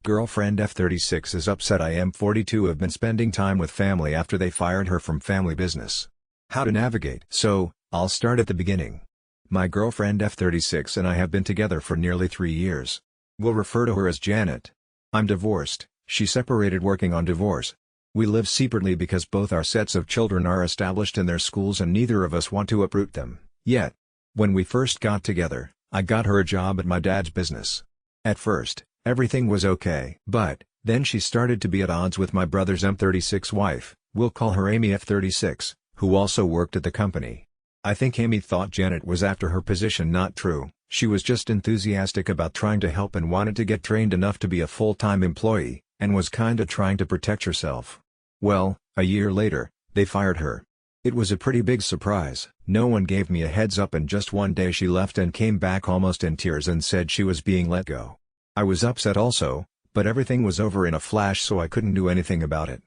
Girlfriend F36 is upset. I M42 have been spending time with family after they fired her from family business. How to navigate? So, I'll start at the beginning. My girlfriend F36 and I have been together for nearly 3 years. We'll refer to her as Janet. I'm divorced, she separated working on divorce. We live separately because both our sets of children are established in their schools and neither of us want to uproot them, yet. When we first got together, I got her a job at my dad's business. At first, everything was okay. But, then she started to be at odds with my brother's M36 wife, we'll call her Amy F36, who also worked at the company. I think Amy thought Janet was after her position. Not true, she was just enthusiastic about trying to help and wanted to get trained enough to be a full-time employee, and was kinda trying to protect herself. Well, a year later, they fired her. It was a pretty big surprise. No one gave me a heads up and just one day she left and came back almost in tears and said she was being let go. I was upset also, but everything was over in a flash so I couldn't do anything about it.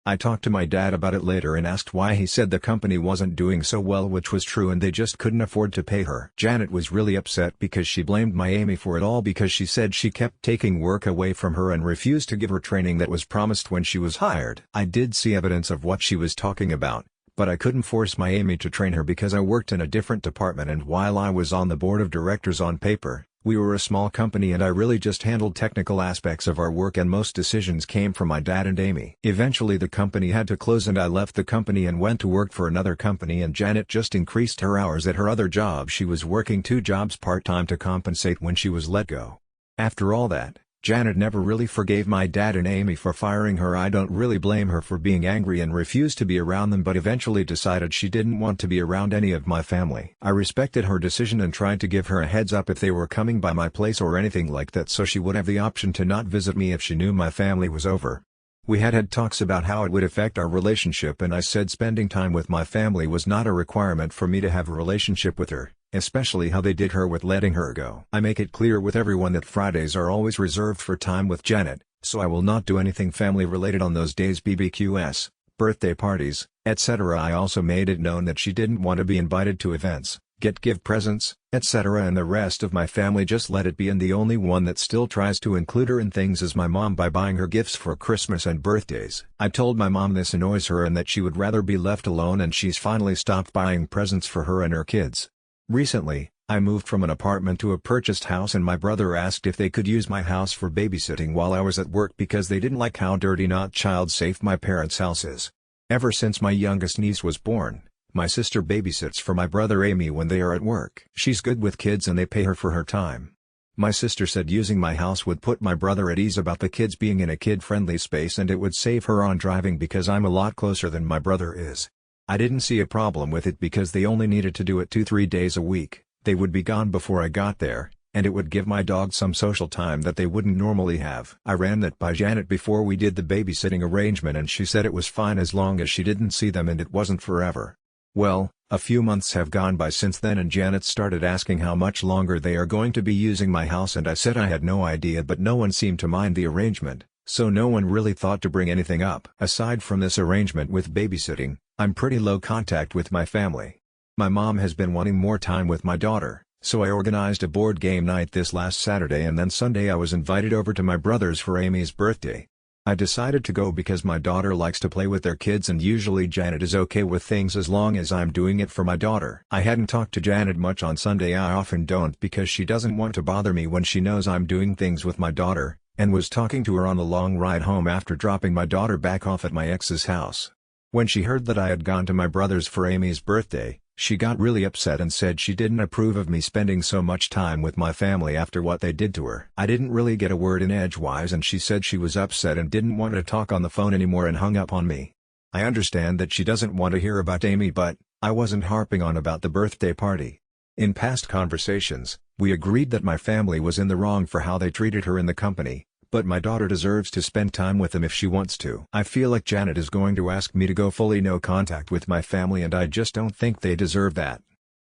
I talked to my dad about it later and asked why. He said the company wasn't doing so well, which was true, and they just couldn't afford to pay her. Janet was really upset because she blamed my Amy for it all because she said she kept taking work away from her and refused to give her training that was promised when she was hired. I did see evidence of what she was talking about, but I couldn't force my Amy to train her because I worked in a different department, and while I was on the board of directors on paper, we were a small company and I really just handled technical aspects of our work and most decisions came from my dad and Amy. Eventually the company had to close and I left the company and went to work for another company, and Janet just increased her hours at her other job. She was working 2 jobs part-time to compensate when she was let go. After all that, Janet never really forgave my dad and Amy for firing her. I don't really blame her for being angry and refused to be around them, but eventually decided she didn't want to be around any of my family. I respected her decision and tried to give her a heads up if they were coming by my place or anything like that so she would have the option to not visit me if she knew my family was over. We had talks about how it would affect our relationship, and I said spending time with my family was not a requirement for me to have a relationship with her, especially how they did her with letting her go. I make it clear with everyone that Fridays are always reserved for time with Janet, so I will not do anything family related on those days: BBQs, birthday parties, etc. I also made it known that she didn't want to be invited to events, give presents, etc. and the rest of my family just let it be, and the only one that still tries to include her in things is my mom by buying her gifts for Christmas and birthdays. I told my mom this annoys her and that she would rather be left alone, and she's finally stopped buying presents for her and her kids. Recently, I moved from an apartment to a purchased house and my brother asked if they could use my house for babysitting while I was at work because they didn't like how dirty, not child safe, my parents' house is. Ever since my youngest niece was born, my sister babysits for my brother Amy when they are at work. She's good with kids and they pay her for her time. My sister said using my house would put my brother at ease about the kids being in a kid-friendly space, and it would save her on driving because I'm a lot closer than my brother is. I didn't see a problem with it because they only needed to do it 2-3 days a week. They would be gone before I got there, and it would give my dog some social time that they wouldn't normally have. I ran that by Janet before we did the babysitting arrangement and she said it was fine as long as she didn't see them and it wasn't forever. Well, a few months have gone by since then and Janet started asking how much longer they are going to be using my house, and I said I had no idea, but no one seemed to mind the arrangement, so no one really thought to bring anything up. Aside from this arrangement with babysitting, I'm pretty low contact with my family. My mom has been wanting more time with my daughter, so I organized a board game night this last Saturday, and then Sunday I was invited over to my brother's for Amy's birthday. I decided to go because my daughter likes to play with their kids and usually Janet is okay with things as long as I'm doing it for my daughter. I hadn't talked to Janet much on Sunday. I often don't because she doesn't want to bother me when she knows I'm doing things with my daughter, and was talking to her on the long ride home after dropping my daughter back off at my ex's house. When she heard that I had gone to my brother's for Amy's birthday, she got really upset and said she didn't approve of me spending so much time with my family after what they did to her. I didn't really get a word in edgewise and she said she was upset and didn't want to talk on the phone anymore and hung up on me. I understand that she doesn't want to hear about Amy, but I wasn't harping on about the birthday party. In past conversations, we agreed that my family was in the wrong for how they treated her in the company, but my daughter deserves to spend time with them if she wants to. I feel like Janet is going to ask me to go fully no contact with my family, and I just don't think they deserve that.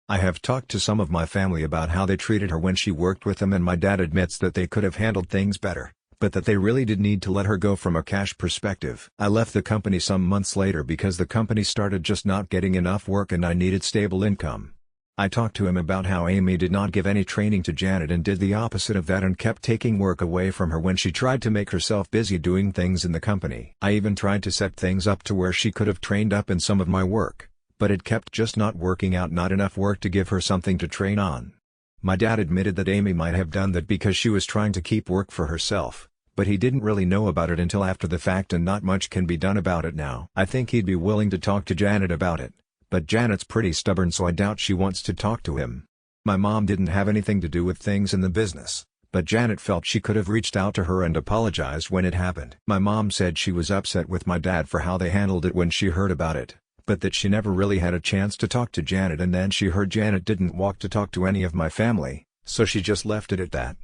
I have talked to some of my family about how they treated her when she worked with them, and my dad admits that they could have handled things better, but that they really did need to let her go from a cash perspective. I left the company some months later because the company started just not getting enough work and I needed stable income. I talked to him about how Amy did not give any training to Janet and did the opposite of that and kept taking work away from her when she tried to make herself busy doing things in the company. I even tried to set things up to where she could have trained up in some of my work, but it kept just not working out, not enough work to give her something to train on. My dad admitted that Amy might have done that because she was trying to keep work for herself, but he didn't really know about it until after the fact and not much can be done about it now. I think he'd be willing to talk to Janet about it, but Janet's pretty stubborn, so I doubt she wants to talk to him. My mom didn't have anything to do with things in the business, but Janet felt she could have reached out to her and apologized when it happened. My mom said she was upset with my dad for how they handled it when she heard about it, but that she never really had a chance to talk to Janet, and then she heard Janet didn't walk to talk to any of my family, so she just left it at that.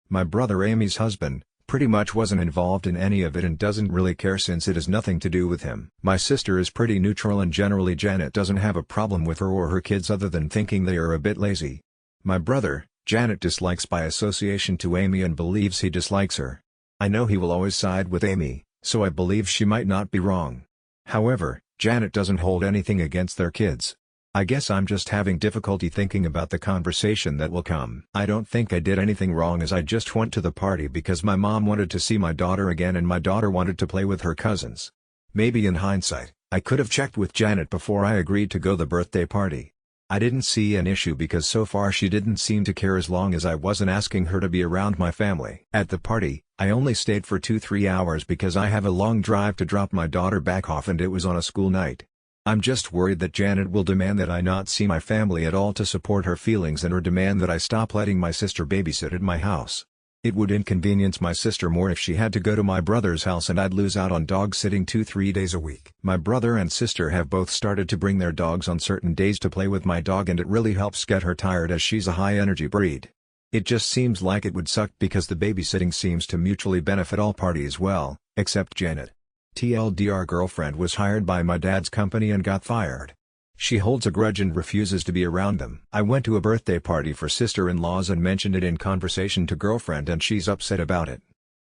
My brother, Amy's husband, pretty much wasn't involved in any of it and doesn't really care since it has nothing to do with him. My sister is pretty neutral and generally Janet doesn't have a problem with her or her kids other than thinking they are a bit lazy. My brother, Janet dislikes by association to Amy and believes he dislikes her. I know he will always side with Amy, so I believe she might not be wrong. However, Janet doesn't hold anything against their kids. I guess I'm just having difficulty thinking about the conversation that will come. I don't think I did anything wrong, as I just went to the party because my mom wanted to see my daughter again and my daughter wanted to play with her cousins. Maybe in hindsight, I could have checked with Janet before I agreed to go to the birthday party. I didn't see an issue because so far she didn't seem to care as long as I wasn't asking her to be around my family. At the party, I only stayed for 2-3 hours because I have a long drive to drop my daughter back off and it was on a school night. I'm just worried that Janet will demand that I not see my family at all to support her feelings and or demand that I stop letting my sister babysit at my house. It would inconvenience my sister more if she had to go to my brother's house and I'd lose out on dog sitting 2-3 days a week. My brother and sister have both started to bring their dogs on certain days to play with my dog and it really helps get her tired as she's a high energy breed. It just seems like it would suck because the babysitting seems to mutually benefit all parties well, except Janet. TLDR girlfriend was hired by my dad's company and got fired. She holds a grudge and refuses to be around them. I went to a birthday party for sister-in-laws and mentioned it in conversation to girlfriend and she's upset about it.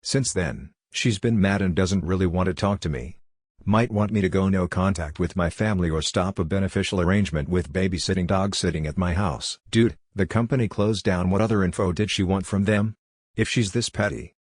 Since then, she's been mad and doesn't really want to talk to me. Might want me to go no contact with my family or stop a beneficial arrangement with babysitting dog sitting at my house. Dude, the company closed down. What other info did she want from them? If she's this petty.